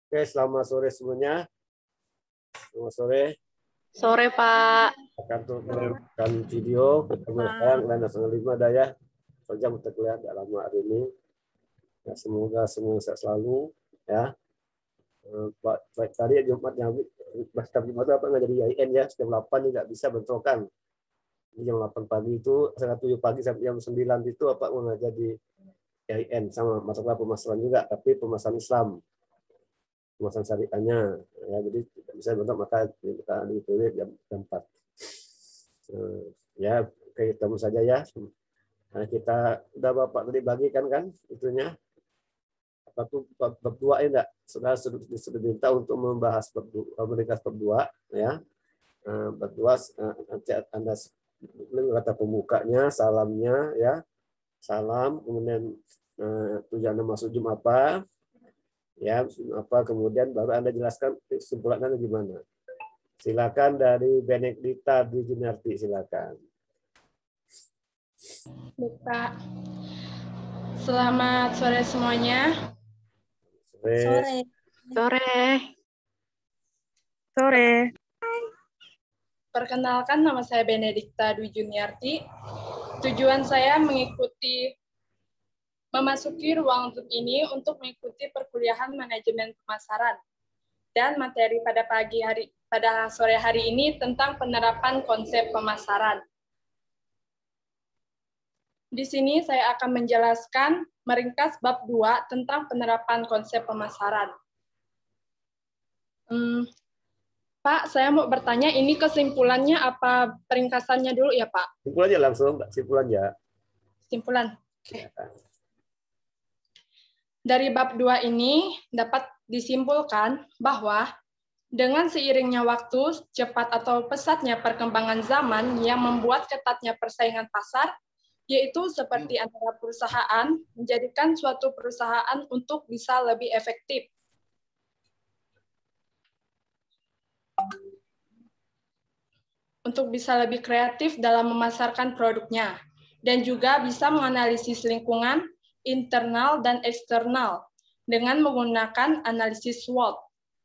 Oke, selamat sore semuanya. Selamat sore. Sore, Pak. Akan menonton video ketemu sekarang dan 05 dah ya. Sejam kita kuliah dalam hari ini. Ya, semoga semua sehat selalu ya. Baik tadi Jumat yang setiap Jumat apa nggak jadi IAIN ya, jam 8 ini nggak bisa bentrokan. Jam 8 pagi itu, setengah 7 pagi sampai jam 9 itu apa mau nggak jadi IAIN sama masalah pemasaran juga, tapi pemasaran Islam. Pemasaran syariahnya ya, jadi tidak bisa bentuk maka kita dipilih jam 4. Ya oke, ketemu saja ya. Nah, kita udah Bapak tadi bagikan kan itunya apa tuh bab 2 enggak sudah diminta untuk membahas meringkas bab 2 ya. Bab 2 nanti Anda kata pembukanya, salamnya ya. Salam, kemudian tujuan masuk Zoom apa? Ya, apa kemudian baru Anda jelaskan kesimpulannya gimana. Silakan dari Benedikta Dwi Juniarti, silakan. Pak. Selamat sore semuanya. Sore. Perkenalkan, nama saya Benedikta Dwi Juniarti. Tujuan saya memasuki ruang Zoom ini untuk mengikuti perkuliahan manajemen pemasaran. Dan materi pada sore hari ini tentang penerapan konsep pemasaran. Di sini saya akan menjelaskan meringkas bab 2 tentang penerapan konsep pemasaran. Pak, saya mau bertanya, ini kesimpulannya apa peringkasannya dulu ya, Pak? Simpulannya langsung, simpulannya. Simpulan. Oke. Dari bab 2 ini dapat disimpulkan bahwa dengan seiringnya waktu, cepat atau pesatnya perkembangan zaman yang membuat ketatnya persaingan pasar, yaitu seperti antara perusahaan, menjadikan suatu perusahaan untuk bisa lebih efektif. Untuk bisa lebih kreatif dalam memasarkan produknya, dan juga bisa menganalisis lingkungan, internal dan eksternal, dengan menggunakan analisis SWOT,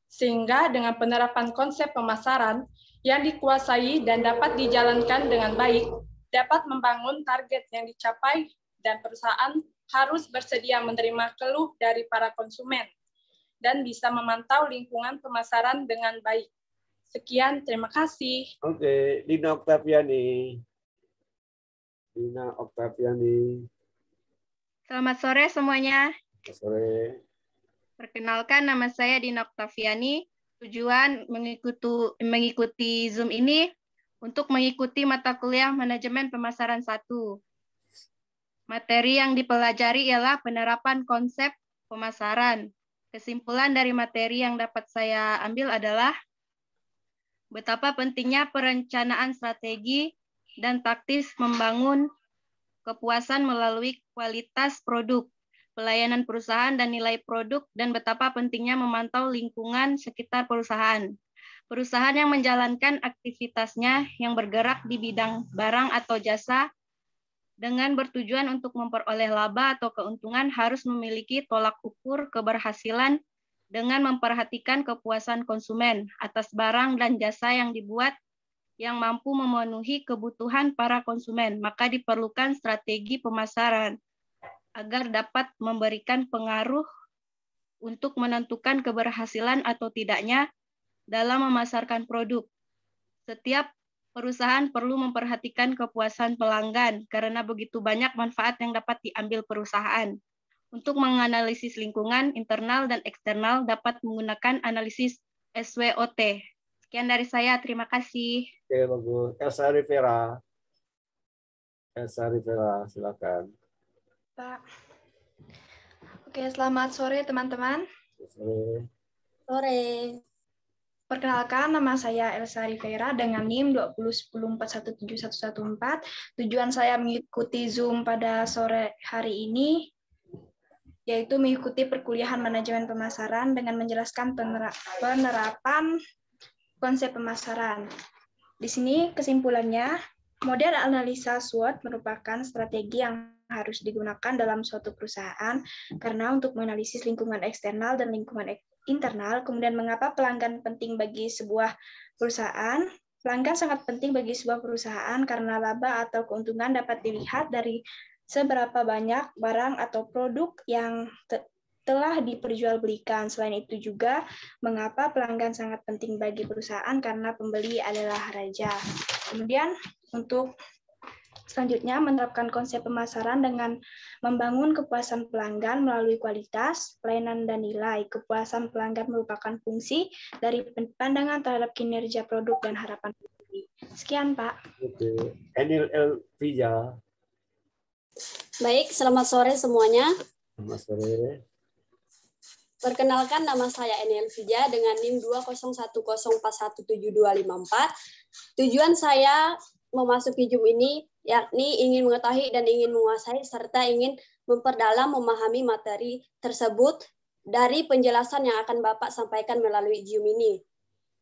sehingga dengan penerapan konsep pemasaran yang dikuasai dan dapat dijalankan dengan baik, dapat membangun target yang dicapai, dan perusahaan harus bersedia menerima keluh dari para konsumen, dan bisa memantau lingkungan pemasaran dengan baik. Sekian, terima kasih. Oke, Dina Oktaviani. Selamat sore semuanya. Selamat sore. Perkenalkan, nama saya Dina Oktaviani. Tujuan mengikuti Zoom ini untuk mengikuti mata kuliah manajemen pemasaran 1. Materi yang dipelajari ialah penerapan konsep pemasaran. Kesimpulan dari materi yang dapat saya ambil adalah betapa pentingnya perencanaan strategi dan taktis membangun kepuasan melalui kualitas produk, pelayanan perusahaan dan nilai produk, dan betapa pentingnya memantau lingkungan sekitar perusahaan. Perusahaan yang menjalankan aktivitasnya yang bergerak di bidang barang atau jasa dengan bertujuan untuk memperoleh laba atau keuntungan harus memiliki tolak ukur keberhasilan dengan memperhatikan kepuasan konsumen atas barang dan jasa yang dibuat yang mampu memenuhi kebutuhan para konsumen. Maka diperlukan strategi pemasaran agar dapat memberikan pengaruh untuk menentukan keberhasilan atau tidaknya dalam memasarkan produk. Setiap perusahaan perlu memperhatikan kepuasan pelanggan karena begitu banyak manfaat yang dapat diambil perusahaan. Untuk menganalisis lingkungan internal dan eksternal dapat menggunakan analisis SWOT. Sekian dari saya, terima kasih. Oke, bagus. Elsa Rivera, silakan. Pak. Oke, selamat sore teman-teman. Sore. Perkenalkan, nama saya Elsa Rivera dengan NIM 2010417114. Tujuan saya mengikuti Zoom pada sore hari ini yaitu mengikuti perkuliahan manajemen pemasaran dengan menjelaskan penerapan konsep pemasaran. Di sini kesimpulannya, model analisa SWOT merupakan strategi yang harus digunakan dalam suatu perusahaan karena untuk menganalisis lingkungan eksternal dan lingkungan internal. Kemudian mengapa pelanggan penting bagi sebuah perusahaan? Pelanggan sangat penting bagi sebuah perusahaan karena laba atau keuntungan dapat dilihat dari seberapa banyak barang atau produk yang telah diperjualbelikan. Selain itu juga, mengapa pelanggan sangat penting bagi perusahaan karena pembeli adalah raja. Kemudian untuk selanjutnya, menerapkan konsep pemasaran dengan membangun kepuasan pelanggan melalui kualitas, pelayanan, dan nilai. Kepuasan pelanggan merupakan fungsi dari pandangan terhadap kinerja produk dan harapan pembeli. Sekian, Pak. Oke. Enil Elvija. Baik, selamat sore semuanya. Selamat sore. Perkenalkan, nama saya Enil Elvija dengan NIM 20104172554. Tujuan saya memasuki Zoom ini yakni ingin mengetahui dan ingin menguasai serta ingin memperdalam memahami materi tersebut dari penjelasan yang akan Bapak sampaikan melalui Zoom ini.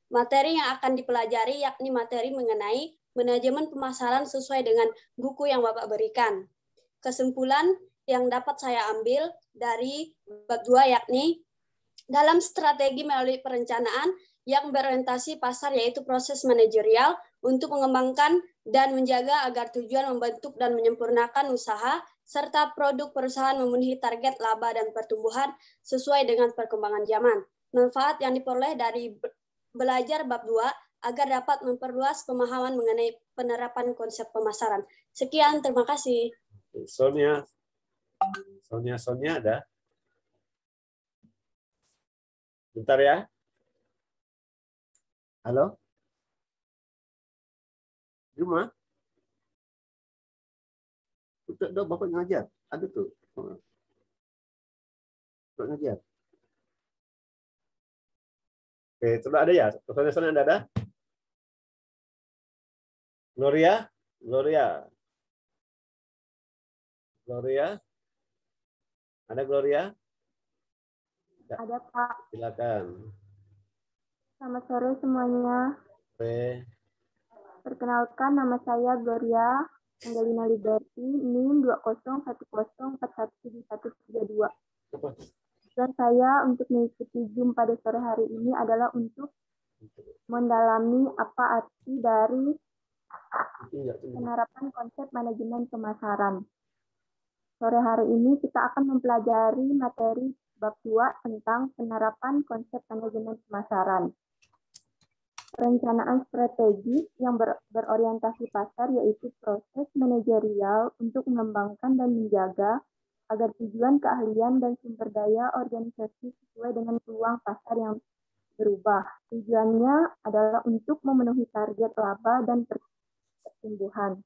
Materi yang akan dipelajari yakni materi mengenai manajemen pemasaran sesuai dengan buku yang Bapak berikan. Kesimpulan yang dapat saya ambil dari bab 2 yakni dalam strategi melalui perencanaan yang berorientasi pasar yaitu proses manajerial untuk mengembangkan dan menjaga agar tujuan membentuk dan menyempurnakan usaha serta produk perusahaan memenuhi target laba dan pertumbuhan sesuai dengan perkembangan zaman. Manfaat yang diperoleh dari belajar bab 2 agar dapat memperluas pemahaman mengenai penerapan konsep pemasaran. Sekian, terima kasih. Sonia ada? Bentar ya. Halo? Di rumah? Udah, Bapak ngajar. Ada tuh. Bapak ngajar. Oke, coba ada ya? Sonia ada? Gloria? Ada Gloria? Ada, Pak. Silakan. Selamat sore semuanya. Sore. Perkenalkan, nama saya Gloria Angelina Liberty, NIM 20104171132. Dan saya untuk mengikuti Zoom pada sore hari ini adalah untuk mendalami apa arti dari penerapan konsep manajemen pemasaran. Sore hari ini kita akan mempelajari materi bab 2 tentang penerapan konsep manajemen pemasaran. Perencanaan strategi yang berorientasi pasar yaitu proses manajerial untuk mengembangkan dan menjaga agar tujuan keahlian dan sumber daya organisasi sesuai dengan peluang pasar yang berubah. Tujuannya adalah untuk memenuhi target laba dan pertumbuhan.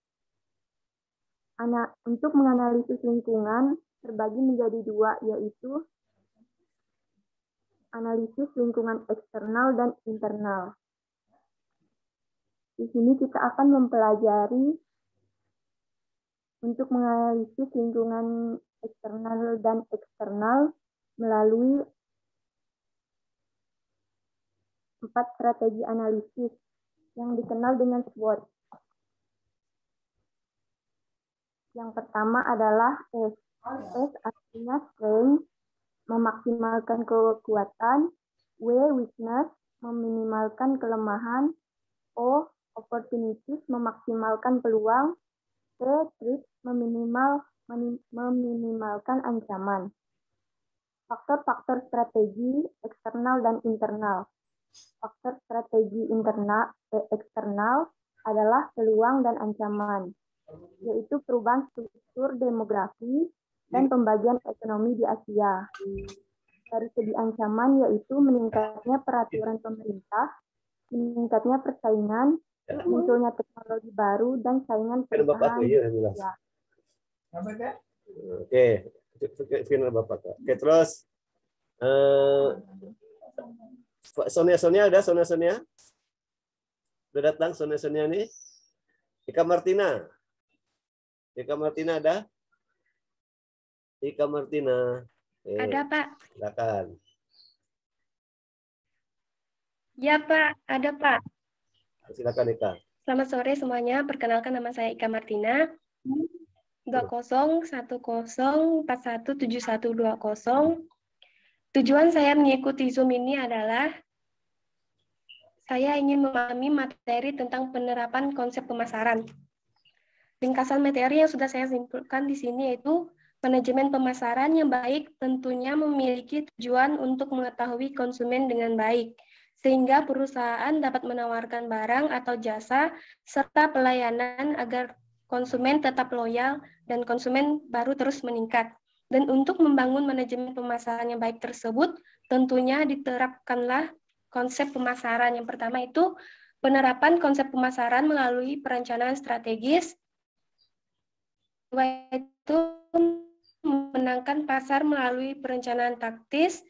Untuk menganalisis lingkungan terbagi menjadi 2, yaitu analisis lingkungan eksternal dan internal. Di sini kita akan mempelajari untuk menganalisis lingkungan internal dan eksternal melalui 4 strategi analisis yang dikenal dengan SWOT. Yang pertama adalah S. S artinya strength, memaksimalkan kekuatan. W, weakness, meminimalkan kelemahan. O, opportunities, memaksimalkan peluang. T, threat, meminimalkan ancaman. Faktor-faktor strategi eksternal dan internal. Faktor strategi eksternal adalah peluang dan ancaman, yaitu perubahan struktur demografi dan pembagian ekonomi di Asia. Dari segi ancaman yaitu meningkatnya peraturan pemerintah, meningkatnya persaingan, munculnya teknologi baru, dan saingan perusahaan di Asia. Oke, final Bapak. Oke, terus Sonia ada? Sonia? Sudah datang Sonia nih? Ika Martina ada? Ika Martina. Ada, Pak. Silakan. Ya, Pak. Ada, Pak. Silakan, Ika. Selamat sore semuanya. Perkenalkan, nama saya Ika Martina. 20104171120. Tujuan saya mengikuti Zoom ini adalah saya ingin memahami materi tentang penerapan konsep pemasaran. Ringkasan materi yang sudah saya simpulkan di sini yaitu manajemen pemasaran yang baik tentunya memiliki tujuan untuk mengetahui konsumen dengan baik, sehingga perusahaan dapat menawarkan barang atau jasa serta pelayanan agar konsumen tetap loyal dan konsumen baru terus meningkat. Dan untuk membangun manajemen pemasaran yang baik tersebut, tentunya diterapkanlah konsep pemasaran. Yang pertama itu penerapan konsep pemasaran melalui perencanaan strategis. Kedua itu memenangkan pasar melalui perencanaan taktis.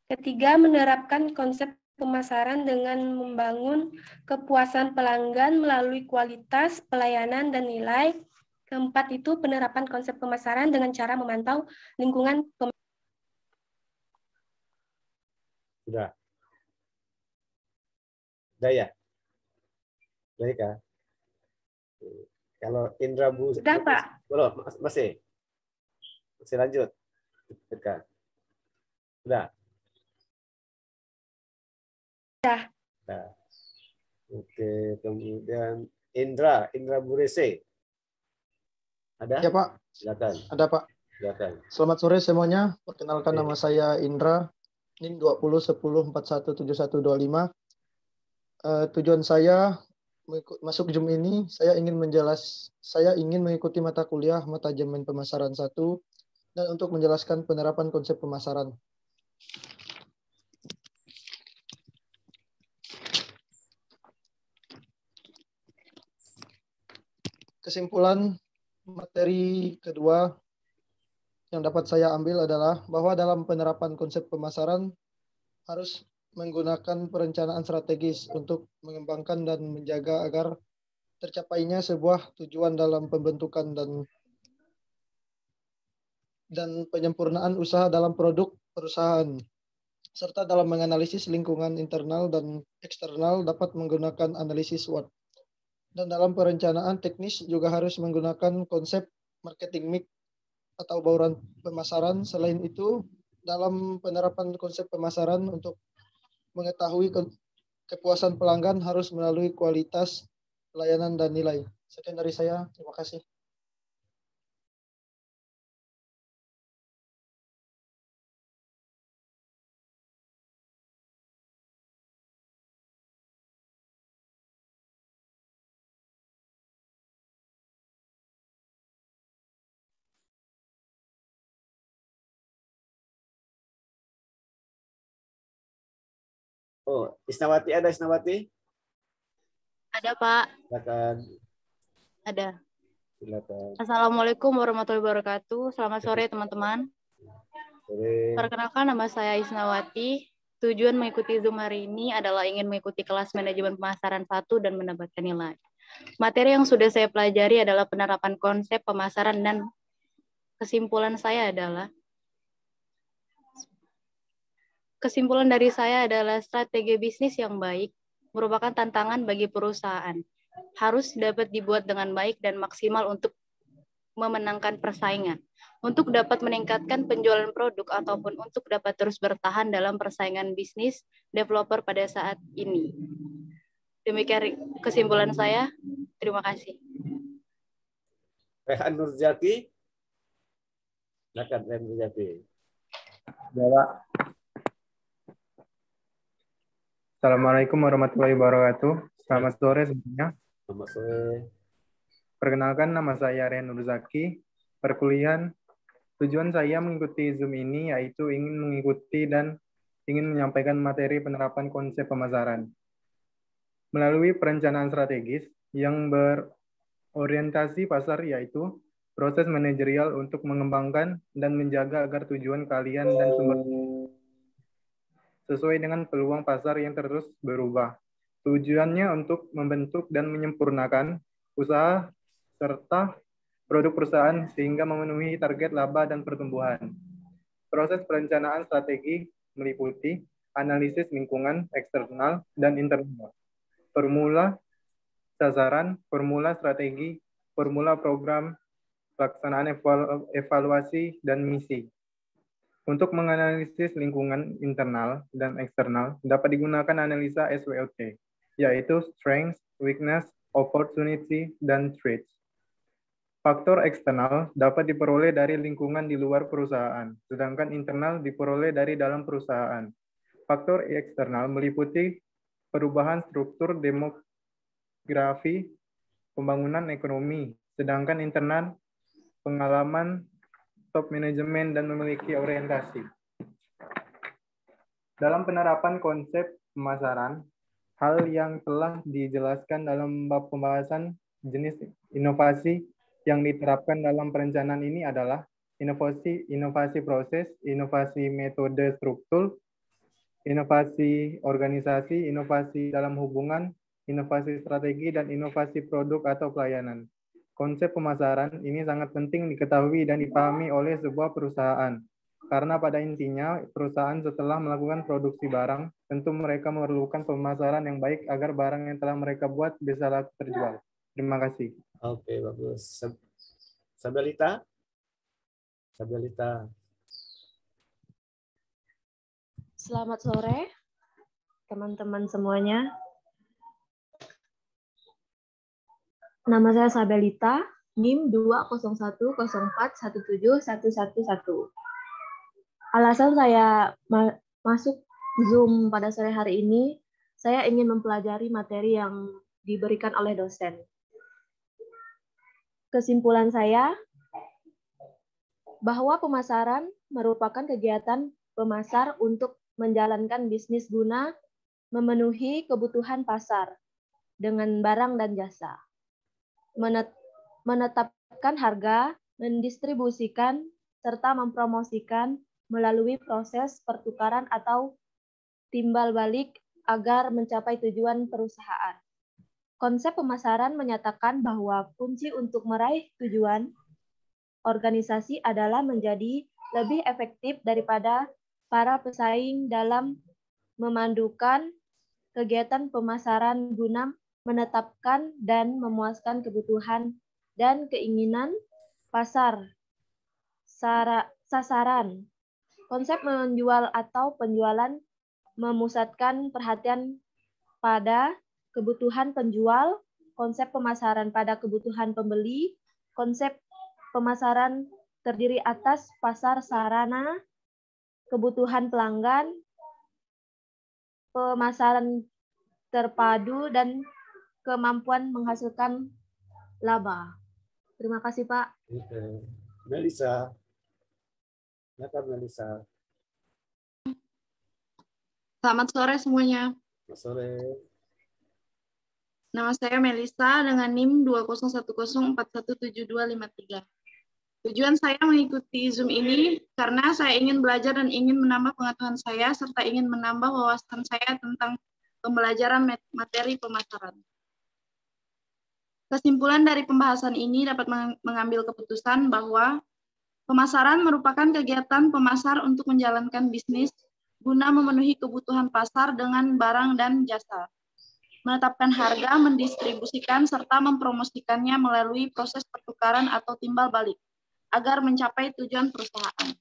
Ketiga, menerapkan konsep pemasaran dengan membangun kepuasan pelanggan melalui kualitas, pelayanan, dan nilai. Keempat itu penerapan konsep pemasaran dengan cara memantau lingkungan pemasaran. Sudah. Sudah ya? Baik ya? Kalau Indra Bu... Sudah, Pak. Belum, masih? Masih lanjut? Sudah? Sudah. Nah. Oke, kemudian Indra Burese. Ada? Ya, Pak. Silakan. Ada, Pak. Silakan. Selamat sore semuanya. Perkenalkan nama saya Indra. NIM 2010417125. Tujuan saya masuk Zoom ini, saya ingin mengikuti mata kuliah manajemen pemasaran 1 dan untuk menjelaskan penerapan konsep pemasaran. Kesimpulan materi kedua yang dapat saya ambil adalah bahwa dalam penerapan konsep pemasaran harus menggunakan perencanaan strategis untuk mengembangkan dan menjaga agar tercapainya sebuah tujuan dalam pembentukan dan penyempurnaan usaha dalam produk perusahaan, serta dalam menganalisis lingkungan internal dan eksternal dapat menggunakan analisis SWOT. Dan dalam perencanaan teknis juga harus menggunakan konsep marketing mix atau bauran pemasaran. Selain itu, dalam penerapan konsep pemasaran untuk mengetahui kepuasan pelanggan harus melalui kualitas, pelayanan, dan nilai. Sekian dari saya. Terima kasih. Oh, Isnawati ada Isnawati? Ada, Pak. Silakan. Ada. Silakan. Assalamualaikum warahmatullahi wabarakatuh. Selamat sore, teman-teman. Sore. Perkenalkan, nama saya Isnawati. Tujuan mengikuti Zoom hari ini adalah ingin mengikuti kelas manajemen pemasaran 1 dan mendapatkan nilai. Materi yang sudah saya pelajari adalah penerapan konsep pemasaran dan kesimpulan dari saya adalah strategi bisnis yang baik merupakan tantangan bagi perusahaan. Harus dapat dibuat dengan baik dan maksimal untuk memenangkan persaingan. Untuk dapat meningkatkan penjualan produk ataupun untuk dapat terus bertahan dalam persaingan bisnis developer pada saat ini. Demikian kesimpulan saya. Terima kasih. Rehan Nurjati. Silakan Rehan Nurjati. Ya, Pak. Assalamualaikum warahmatullahi wabarakatuh. Selamat sore semuanya. Selamat sore. Perkenalkan, nama saya Rehan Nurzaki. Perkuliahan, tujuan saya mengikuti Zoom ini yaitu ingin mengikuti dan ingin menyampaikan materi penerapan konsep pemasaran. Melalui perencanaan strategis yang berorientasi pasar yaitu proses manajerial untuk mengembangkan dan menjaga agar tujuan kalian dan sumber sesuai dengan peluang pasar yang terus berubah. Tujuannya untuk membentuk dan menyempurnakan usaha serta produk perusahaan sehingga memenuhi target laba dan pertumbuhan. Proses perencanaan strategi meliputi analisis lingkungan eksternal dan internal, formula sasaran, formula strategi, formula program, pelaksanaan evaluasi, dan misi. Untuk menganalisis lingkungan internal dan eksternal, dapat digunakan analisa SWOT, yaitu strength, weakness, opportunity, dan threats. Faktor eksternal dapat diperoleh dari lingkungan di luar perusahaan, sedangkan internal diperoleh dari dalam perusahaan. Faktor eksternal meliputi perubahan struktur demografi, pembangunan ekonomi, sedangkan internal pengalaman top manajemen dan memiliki orientasi. Dalam penerapan konsep pemasaran, hal yang telah dijelaskan dalam bab pembahasan jenis inovasi yang diterapkan dalam perencanaan ini adalah inovasi proses, inovasi metode struktur, inovasi organisasi, inovasi dalam hubungan, inovasi strategi, dan inovasi produk atau pelayanan. Konsep pemasaran ini sangat penting diketahui dan dipahami oleh sebuah perusahaan. Karena pada intinya, perusahaan setelah melakukan produksi barang, tentu mereka memerlukan pemasaran yang baik agar barang yang telah mereka buat bisa laku terjual. Terima kasih. Oke, bagus. Sabelita? Selamat sore, teman-teman semuanya. Nama saya Sabelita, NIM 20104171111. Alasan saya masuk Zoom pada sore hari ini, saya ingin mempelajari materi yang diberikan oleh dosen. Kesimpulan saya, bahwa pemasaran merupakan kegiatan pemasar untuk menjalankan bisnis guna memenuhi kebutuhan pasar dengan barang dan jasa, menetapkan harga, mendistribusikan, serta mempromosikan melalui proses pertukaran atau timbal balik agar mencapai tujuan perusahaan. Konsep pemasaran menyatakan bahwa kunci untuk meraih tujuan organisasi adalah menjadi lebih efektif daripada para pesaing dalam memandukan kegiatan pemasaran guna menetapkan dan memuaskan kebutuhan dan keinginan pasar sasaran. Konsep menjual atau penjualan memusatkan perhatian pada kebutuhan penjual, konsep pemasaran pada kebutuhan pembeli, konsep pemasaran terdiri atas pasar sarana, kebutuhan pelanggan, pemasaran terpadu, dan kemampuan menghasilkan laba. Terima kasih, Pak. Oke. Melisa. Selamat sore semuanya. Selamat sore. Nama saya Melisa dengan NIM 20104172253. Tujuan saya mengikuti Zoom ini karena saya ingin belajar dan ingin menambah pengetahuan saya serta ingin menambah wawasan saya tentang pembelajaran materi pemasaran. Kesimpulan dari pembahasan ini dapat mengambil keputusan bahwa pemasaran merupakan kegiatan pemasar untuk menjalankan bisnis guna memenuhi kebutuhan pasar dengan barang dan jasa, menetapkan harga, mendistribusikan, serta mempromosikannya melalui proses pertukaran atau timbal balik, agar mencapai tujuan perusahaan.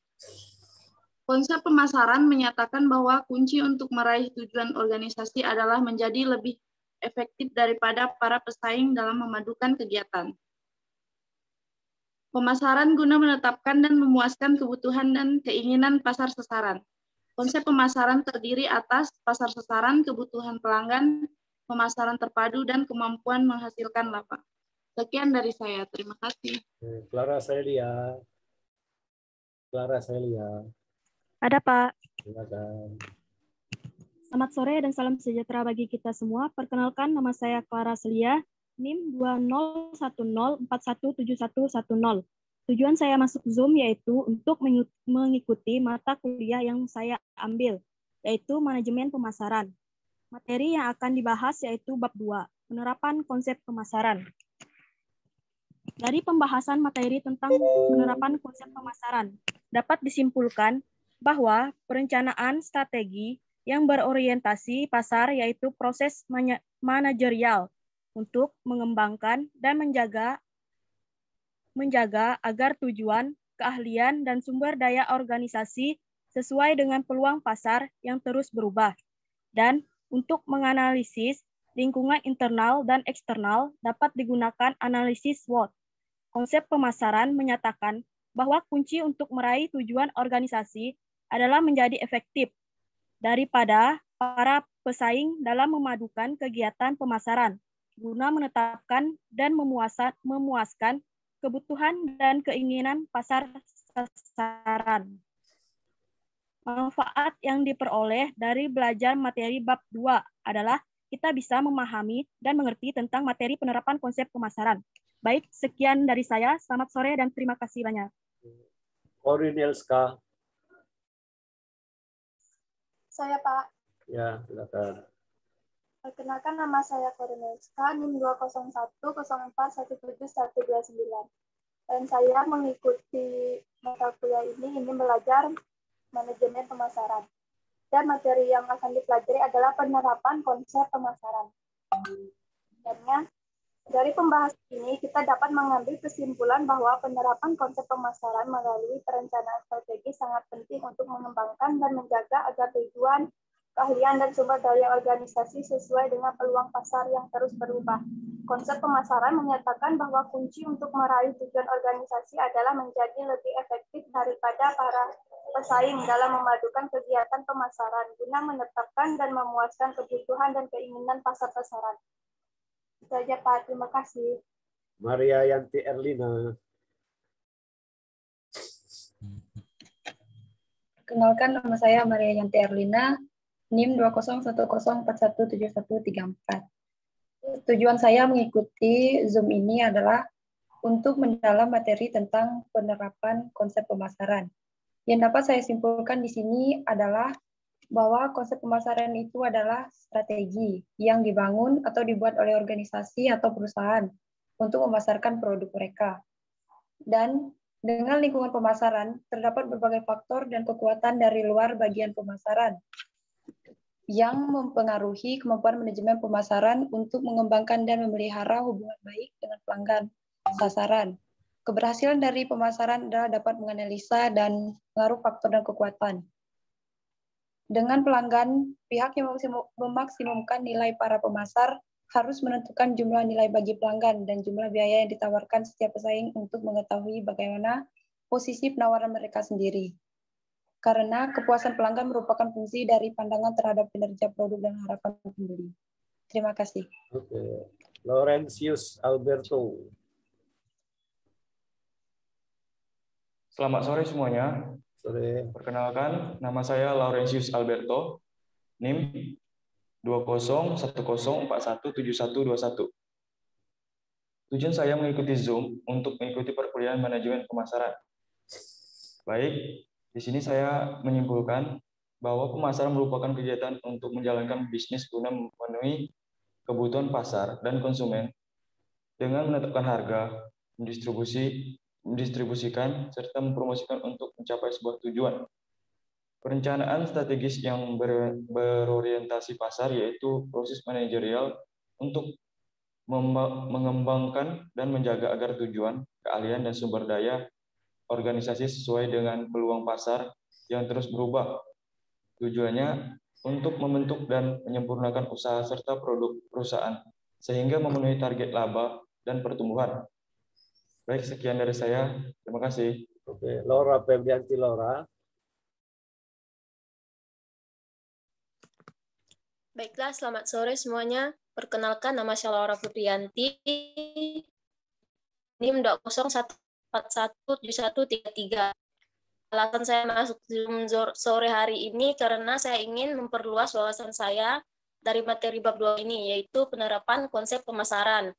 Konsep pemasaran menyatakan bahwa kunci untuk meraih tujuan organisasi adalah menjadi lebih efektif daripada para pesaing dalam memadukan kegiatan pemasaran guna menetapkan dan memuaskan kebutuhan dan keinginan pasar sasaran. Konsep pemasaran terdiri atas pasar sasaran, kebutuhan pelanggan, pemasaran terpadu, dan kemampuan menghasilkan laba. Sekian dari saya. Terima kasih. Clara Celia. Ada, Pak. Silakan. Selamat sore dan salam sejahtera bagi kita semua. Perkenalkan, nama saya Clara Celia, NIM 2010417110. Tujuan saya masuk Zoom yaitu untuk mengikuti mata kuliah yang saya ambil, yaitu manajemen pemasaran. Materi yang akan dibahas yaitu bab 2, penerapan konsep pemasaran. Dari pembahasan materi tentang penerapan konsep pemasaran, dapat disimpulkan bahwa perencanaan strategi yang berorientasi pasar yaitu proses manajerial untuk mengembangkan dan menjaga agar tujuan, keahlian, dan sumber daya organisasi sesuai dengan peluang pasar yang terus berubah. Dan untuk menganalisis lingkungan internal dan eksternal dapat digunakan analisis SWOT. Konsep pemasaran menyatakan bahwa kunci untuk meraih tujuan organisasi adalah menjadi efektif daripada para pesaing dalam memadukan kegiatan pemasaran guna menetapkan dan memuaskan kebutuhan dan keinginan pasar sasaran. Manfaat yang diperoleh dari belajar materi bab 2 adalah kita bisa memahami dan mengerti tentang materi penerapan konsep pemasaran. Baik, sekian dari saya. Selamat sore dan terima kasih banyak. Korinelska. Saya, Pak. Ya, silakan. Perkenalkan, nama saya Korinelska, NIM 20104171129. Dan saya mengikuti mata kuliah ini belajar manajemen pemasaran. Dan materi yang akan dipelajari adalah penerapan konsep pemasaran. Dan dari pembahasan ini, kita dapat mengambil kesimpulan bahwa penerapan konsep pemasaran melalui perencanaan strategi sangat penting untuk mengembangkan dan menjaga agar tujuan, keahlian, dan sumber daya organisasi sesuai dengan peluang pasar yang terus berubah. Konsep pemasaran menyatakan bahwa kunci untuk meraih tujuan organisasi adalah menjadi lebih efektif daripada para pesaing dalam memadukan kegiatan pemasaran guna menetapkan dan memuaskan kebutuhan dan keinginan pasar sasaran. Itu saja, Pak. Terima kasih. Maria Yanti Erlina. Kenalkan, nama saya Maria Yanti Erlina, NIM 20110417134. Tujuan saya mengikuti Zoom ini adalah untuk mendalam materi tentang penerapan konsep pemasaran. Yang dapat saya simpulkan di sini adalah bahwa konsep pemasaran itu adalah strategi yang dibangun atau dibuat oleh organisasi atau perusahaan untuk memasarkan produk mereka. Dan dengan lingkungan pemasaran, terdapat berbagai faktor dan kekuatan dari luar bagian pemasaran yang mempengaruhi kemampuan manajemen pemasaran untuk mengembangkan dan memelihara hubungan baik dengan pelanggan sasaran. Keberhasilan dari pemasaran adalah dapat menganalisa dan pengaruh faktor dan kekuatan. Dengan pelanggan, pihak yang memaksimumkan nilai para pemasar harus menentukan jumlah nilai bagi pelanggan dan jumlah biaya yang ditawarkan setiap pesaing untuk mengetahui bagaimana posisi penawaran mereka sendiri. Karena kepuasan pelanggan merupakan fungsi dari pandangan terhadap kinerja produk dan harapan pembeli. Terima kasih. Oke. Laurentius Alberto. Selamat sore semuanya. Sore. Perkenalkan, nama saya Laurentius Alberto, NIM 20110417121. Tujuan saya mengikuti Zoom untuk mengikuti perkuliahan manajemen pemasaran. Baik, di sini saya menyimpulkan bahwa pemasaran merupakan kegiatan untuk menjalankan bisnis guna memenuhi kebutuhan pasar dan konsumen dengan menetapkan harga, mendistribusikan, serta mempromosikan untuk mencapai sebuah tujuan. Perencanaan strategis yang berorientasi pasar yaitu proses manajerial untuk mengembangkan dan menjaga agar tujuan, keahlian, dan sumber daya organisasi sesuai dengan peluang pasar yang terus berubah. Tujuannya untuk membentuk dan menyempurnakan usaha serta produk perusahaan sehingga memenuhi target laba dan pertumbuhan. Baik, sekian dari saya. Terima kasih. Oke, Laura Febrianti Laura. Baiklah, selamat sore semuanya. Perkenalkan, nama saya Laura Febrianti, NIM 201417133. Alasan saya masuk Zoom sore hari ini karena saya ingin memperluas wawasan saya dari materi bab 2 ini, yaitu penerapan konsep pemasaran.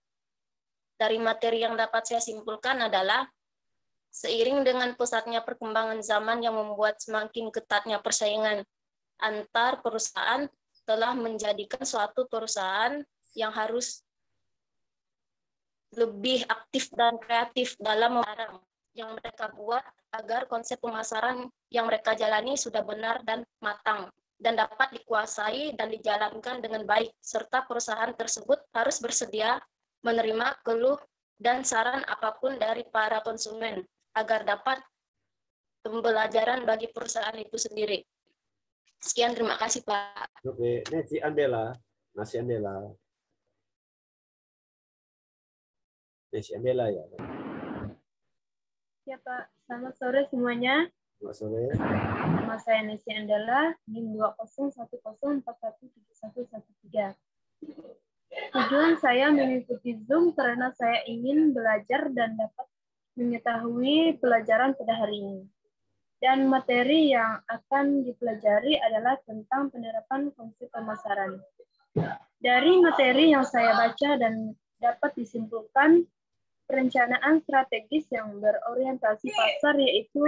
Dari materi yang dapat saya simpulkan adalah seiring dengan pesatnya perkembangan zaman yang membuat semakin ketatnya persaingan antar perusahaan telah menjadikan suatu perusahaan yang harus lebih aktif dan kreatif dalam melarang yang mereka buat agar konsep pemasaran yang mereka jalani sudah benar dan matang dan dapat dikuasai dan dijalankan dengan baik, serta perusahaan tersebut harus bersedia menerima keluh dan saran apapun dari para konsumen agar dapat pembelajaran bagi perusahaan itu sendiri. Sekian, terima kasih Pak. Oke, Nasi Andela. Nasi Andela. Nasi Andela ya. Ya Pak, selamat sore semuanya. Selamat sore. Nama saya Nesi Andela, NIM 201041717113. Tujuan saya mengikuti Zoom karena saya ingin belajar dan dapat mengetahui pelajaran pada hari ini. Dan materi yang akan dipelajari adalah tentang penerapan konsep pemasaran. Dari materi yang saya baca dan dapat disimpulkan, perencanaan strategis yang berorientasi pasar yaitu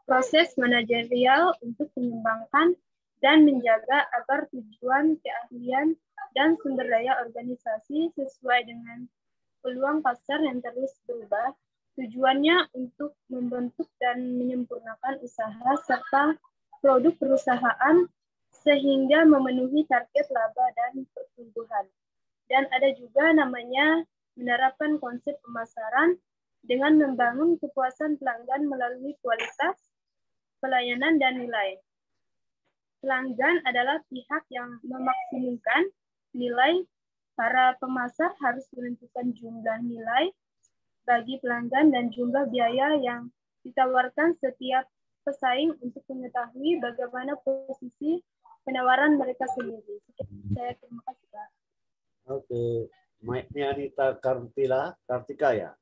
proses manajerial untuk mengembangkan dan menjaga agar tujuan, keahlian, dan sumber daya organisasi sesuai dengan peluang pasar yang terus berubah. Tujuannya untuk membentuk dan menyempurnakan usaha serta produk perusahaan sehingga memenuhi target laba dan pertumbuhan. Dan ada juga namanya menerapkan konsep pemasaran dengan membangun kepuasan pelanggan melalui kualitas, pelayanan, dan nilai. Pelanggan adalah pihak yang memaksimumkan nilai. Para pemasar harus menentukan jumlah nilai bagi pelanggan dan jumlah biaya yang ditawarkan setiap pesaing untuk mengetahui bagaimana posisi penawaran mereka sendiri. Saya terima kasih, Pak. Oke, mic-nya Anita Kartika ya?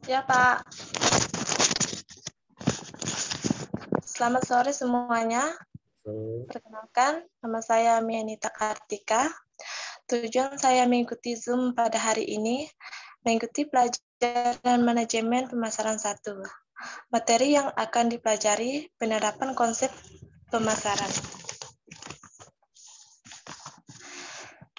Ya, Pak. Selamat sore semuanya. Perkenalkan, nama saya Mianita Kartika. Tujuan saya mengikuti Zoom pada hari ini, mengikuti pelajaran manajemen pemasaran 1. Materi yang akan dipelajari, penerapan konsep pemasaran.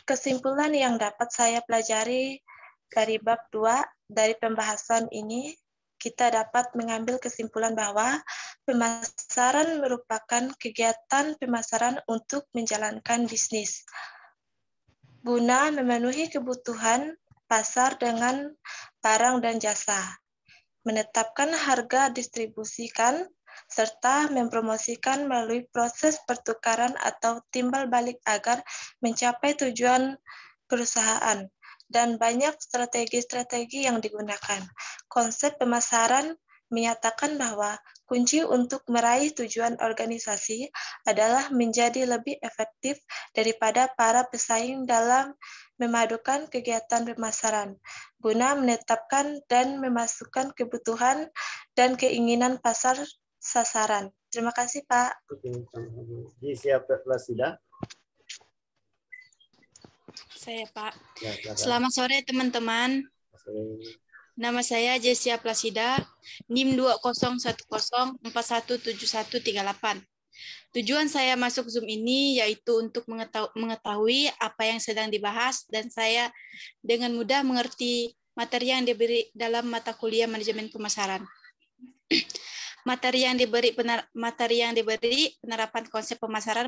Kesimpulan yang dapat saya pelajari dari bab 2 dari pembahasan ini, kita dapat mengambil kesimpulan bahwa pemasaran merupakan kegiatan pemasaran untuk menjalankan bisnis guna memenuhi kebutuhan pasar dengan barang dan jasa, menetapkan harga distribusikan, serta mempromosikan melalui proses pertukaran atau timbal balik agar mencapai tujuan perusahaan. Dan banyak strategi-strategi yang digunakan. Konsep pemasaran menyatakan bahwa kunci untuk meraih tujuan organisasi adalah menjadi lebih efektif daripada para pesaing dalam memadukan kegiatan pemasaran, guna menetapkan dan memasukkan kebutuhan dan keinginan pasar sasaran. Terima kasih, Pak. Oke, siapa Plasida? Saya, Pak. Ya, selamat sore, teman-teman. Nama saya Jessia Plasida, NIM 201041717138. Tujuan saya masuk Zoom ini yaitu untuk mengetahui apa yang sedang dibahas dan saya dengan mudah mengerti materi yang diberi dalam mata kuliah manajemen pemasaran. Materi yang diberi penerapan konsep pemasaran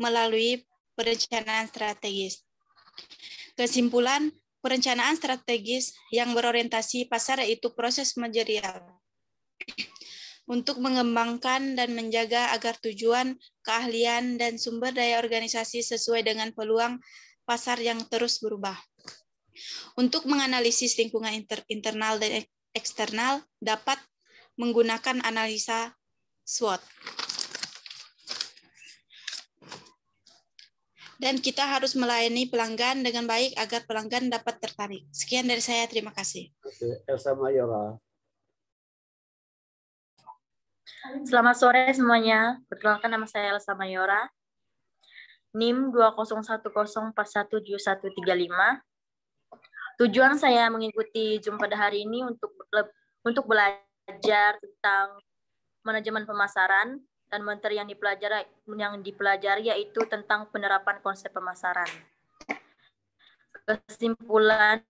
melalui perencanaan strategis. Kesimpulan, perencanaan strategis yang berorientasi pasar yaitu proses manajerial untuk mengembangkan dan menjaga agar tujuan, keahlian, dan sumber daya organisasi sesuai dengan peluang pasar yang terus berubah. Untuk menganalisis lingkungan internal dan eksternal dapat menggunakan analisa SWOT. Dan kita harus melayani pelanggan dengan baik agar pelanggan dapat tertarik. Sekian dari saya, terima kasih. Oke, Elsa Mayora. Selamat sore semuanya. Perkenalkan, nama saya Elsa Mayora. NIM 201041717135. Tujuan saya mengikuti Zoom pada hari ini untuk belajar tentang manajemen pemasaran, dan materi yang dipelajari yaitu tentang penerapan konsep pemasaran. Kesimpulan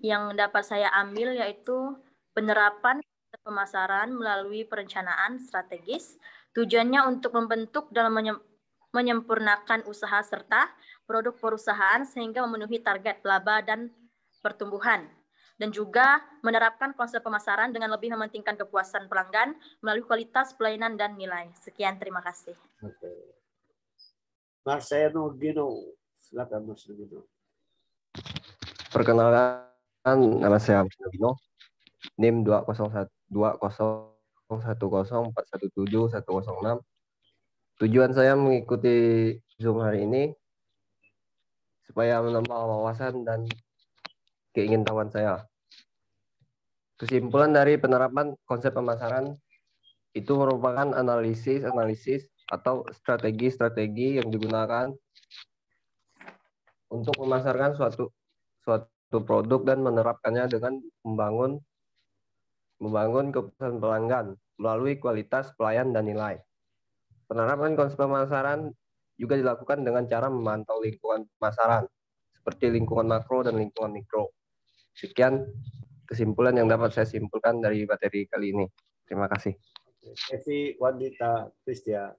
yang dapat saya ambil yaitu penerapan konsep pemasaran melalui perencanaan strategis, tujuannya untuk membentuk dan menyempurnakan usaha serta produk perusahaan sehingga memenuhi target laba dan pertumbuhan. dan juga menerapkan konsep pemasaran dengan lebih mementingkan kepuasan pelanggan melalui kualitas pelayanan dan nilai. Sekian, terima kasih. Oke. Marcelo Gino, silakan Marcelo Gino. Perkenalkan, nama saya Marcelo Gino, NIM 2010417106106. Tujuan saya mengikuti Zoom hari ini supaya menambah wawasan dan keingintahuan saya. Kesimpulan dari penerapan konsep pemasaran itu merupakan analisis atau strategi yang digunakan untuk memasarkan suatu produk dan menerapkannya dengan membangun kepuasan pelanggan melalui kualitas pelayan dan nilai. Penerapan konsep pemasaran juga dilakukan dengan cara memantau lingkungan pemasaran seperti lingkungan makro dan lingkungan mikro. Sekian kesimpulan yang dapat saya simpulkan dari materi kali ini. Terima kasih. Tesi Wandita Kristia.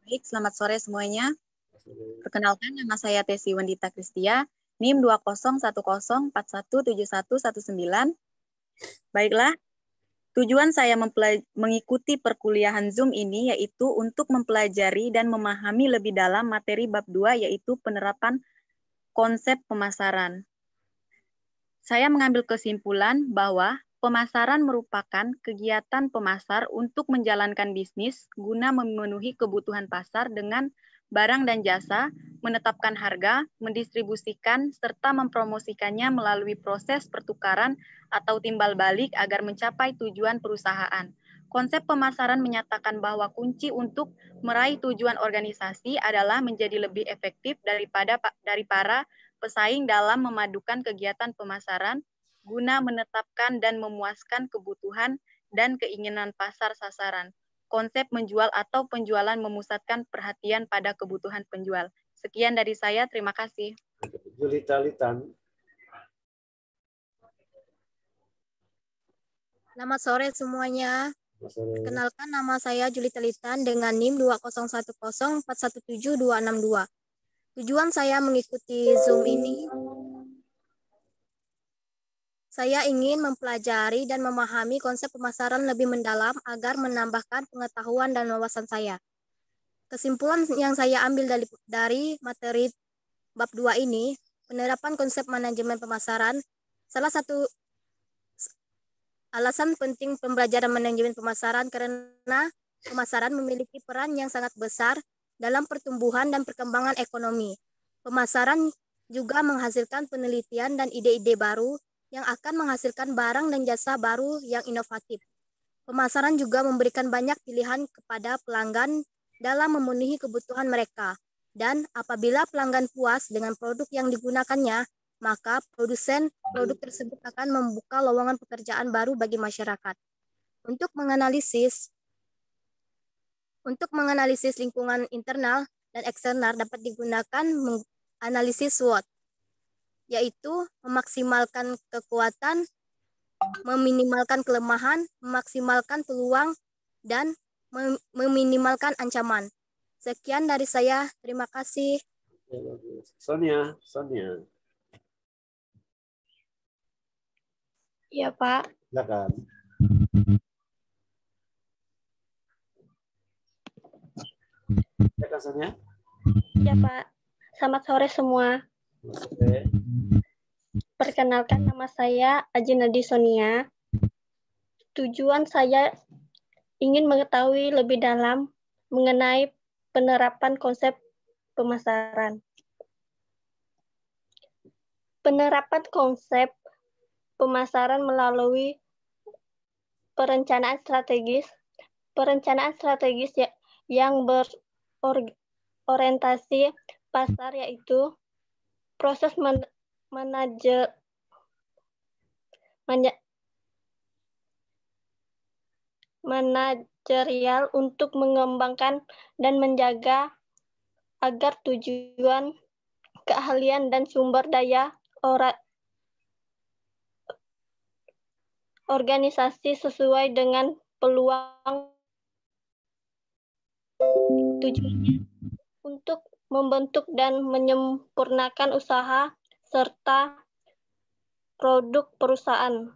Baik, selamat sore semuanya. Perkenalkan, nama saya Tesi Wandita Kristia, NIM 20110417119. Baiklah, tujuan saya mengikuti perkuliahan Zoom ini yaitu untuk mempelajari dan memahami lebih dalam materi bab 2 yaitu penerapan konsep pemasaran. Saya mengambil kesimpulan bahwa pemasaran merupakan kegiatan pemasar untuk menjalankan bisnis guna memenuhi kebutuhan pasar dengan barang dan jasa, menetapkan harga, mendistribusikan, serta mempromosikannya melalui proses pertukaran atau timbal balik agar mencapai tujuan perusahaan. Konsep pemasaran menyatakan bahwa kunci untuk meraih tujuan organisasi adalah menjadi lebih efektif dari para pesaing dalam memadukan kegiatan pemasaran guna menetapkan dan memuaskan kebutuhan dan keinginan pasar sasaran. Konsep menjual atau penjualan memusatkan perhatian pada kebutuhan penjual. Sekian dari saya, terima kasih. Julita Litan. Selamat sore semuanya. Perkenalkan, nama saya Julita Litan dengan NIM 20104172662. Tujuan saya mengikuti Zoom ini, saya ingin mempelajari dan memahami konsep pemasaran lebih mendalam agar menambahkan pengetahuan dan wawasan saya. Kesimpulan yang saya ambil dari materi bab 2 ini, penerapan konsep manajemen pemasaran, salah satu alasan penting pembelajaran manajemen pemasaran karena pemasaran memiliki peran yang sangat besar dalam pertumbuhan dan perkembangan ekonomi. Pemasaran juga menghasilkan penelitian dan ide-ide baru yang akan menghasilkan barang dan jasa baru yang inovatif. Pemasaran juga memberikan banyak pilihan kepada pelanggan dalam memenuhi kebutuhan mereka. Dan apabila pelanggan puas dengan produk yang digunakannya, maka produsen produk tersebut akan membuka lowongan pekerjaan baru bagi masyarakat. Untuk menganalisis lingkungan internal dan eksternal dapat digunakan analisis SWOT, yaitu memaksimalkan kekuatan, meminimalkan kelemahan, memaksimalkan peluang, dan meminimalkan ancaman. Sekian dari saya, terima kasih. Sonia. Iya, Pak. Silakan. Sonia. Iya, Pak. Selamat sore semua. Perkenalkan, nama saya Ajinadi Sonia. Tujuan saya ingin mengetahui lebih dalam mengenai penerapan konsep pemasaran. Penerapan konsep pemasaran melalui perencanaan strategis yang berorientasi pasar, yaitu proses manajerial untuk mengembangkan dan menjaga agar tujuan, keahlian, dan sumber daya organisasi sesuai dengan peluang. Tujuannya untuk membentuk dan menyempurnakan usaha serta produk perusahaan,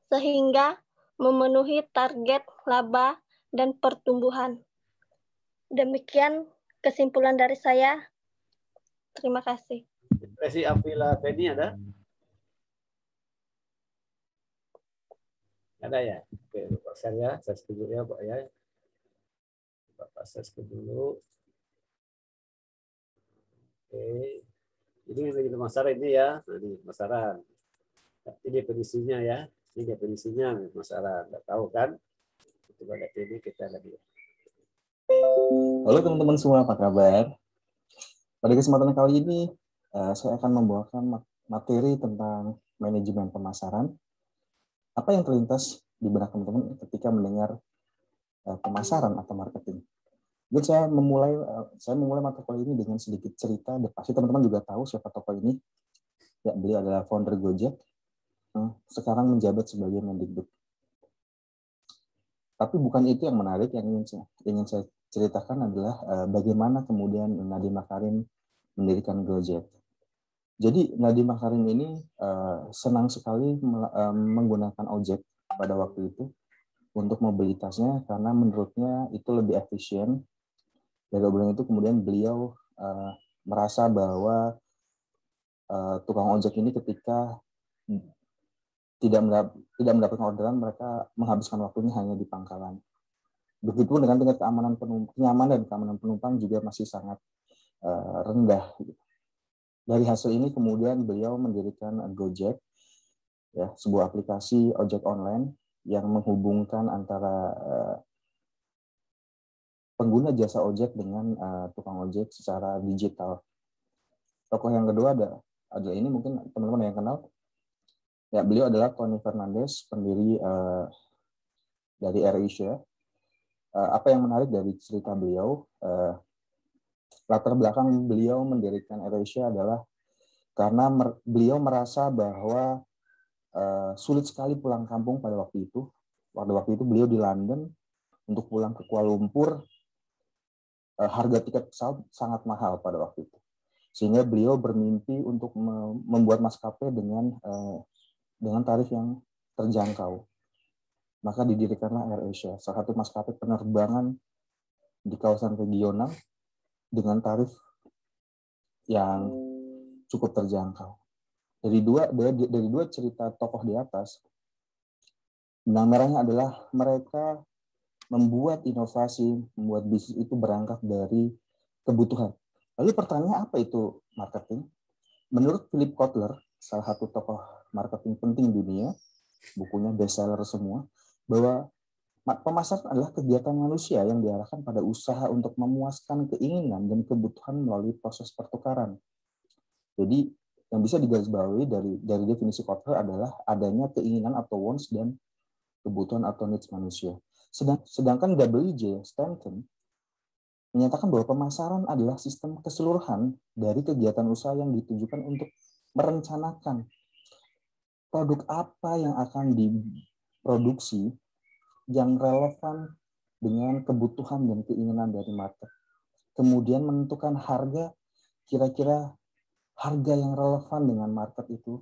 sehingga memenuhi target laba dan pertumbuhan. Demikian kesimpulan dari saya. Terima kasih. Ekspresi Afila Feni ada? Ada ya? Oke, Pak saya setuju ya Pak ya. Bapak saya dulu. Oke. Ini pemasaran ini ya, ini pemasaran. Tapi definisinya ya, ini definisinya pemasaran. Nggak tahu kan? Coba lihat ini kita lagi. Halo teman-teman semua, apa kabar? Pada kesempatan kali ini, saya akan membawakan materi tentang manajemen pemasaran. Apa yang terlintas di benak teman-teman ketika mendengar pemasaran atau marketing? Dan saya memulai mata kuliah ini dengan sedikit cerita. Pasti teman-teman juga tahu siapa tokoh ini. Ya, beliau adalah founder Gojek. Sekarang menjabat sebagai Mendikbud. Tapi bukan itu yang menarik. Yang ingin saya ceritakan adalah bagaimana kemudian Nadiem Makarim mendirikan Gojek. Jadi Nadiem Makarim ini senang sekali menggunakan ojek pada waktu itu untuk mobilitasnya karena menurutnya itu lebih efisien. Dari obrolan itu kemudian beliau merasa bahwa tukang ojek ini ketika tidak mendapatkan orderan, mereka menghabiskan waktunya hanya di pangkalan. Begitupun dengan tingkat kenyamanan dan keamanan penumpang juga masih sangat rendah. Dari hasil ini kemudian beliau mendirikan Gojek, ya, sebuah aplikasi ojek online yang menghubungkan antara pengguna jasa ojek dengan tukang ojek secara digital. Tokoh yang kedua ada ini mungkin teman-teman yang kenal. Ya, beliau adalah Tony Fernandes, pendiri dari AirAsia. Apa yang menarik dari cerita beliau, latar belakang beliau mendirikan AirAsia adalah karena beliau merasa bahwa sulit sekali pulang kampung pada waktu itu. Pada waktu itu beliau di London, untuk pulang ke Kuala Lumpur, harga tiket pesawat sangat mahal pada waktu itu. Sehingga beliau bermimpi untuk membuat maskapai dengan tarif yang terjangkau. Maka didirikanlah AirAsia, salah satu maskapai penerbangan di kawasan regional dengan tarif yang cukup terjangkau. Dari dua cerita tokoh di atas, benang merahnya adalah mereka membuat inovasi, membuat bisnis itu berangkat dari kebutuhan. Lalu pertanyaannya, apa itu marketing? Menurut Philip Kotler, salah satu tokoh marketing penting dunia, bukunya bestseller semua, bahwa pemasaran adalah kegiatan manusia yang diarahkan pada usaha untuk memuaskan keinginan dan kebutuhan melalui proses pertukaran. Jadi yang bisa digarisbawahi dari definisi Kotler adalah adanya keinginan atau wants dan kebutuhan atau needs manusia. Sedangkan W.J. Stanton menyatakan bahwa pemasaran adalah sistem keseluruhan dari kegiatan usaha yang ditujukan untuk merencanakan produk apa yang akan diproduksi yang relevan dengan kebutuhan dan keinginan dari market. Kemudian menentukan harga, kira-kira harga yang relevan dengan market itu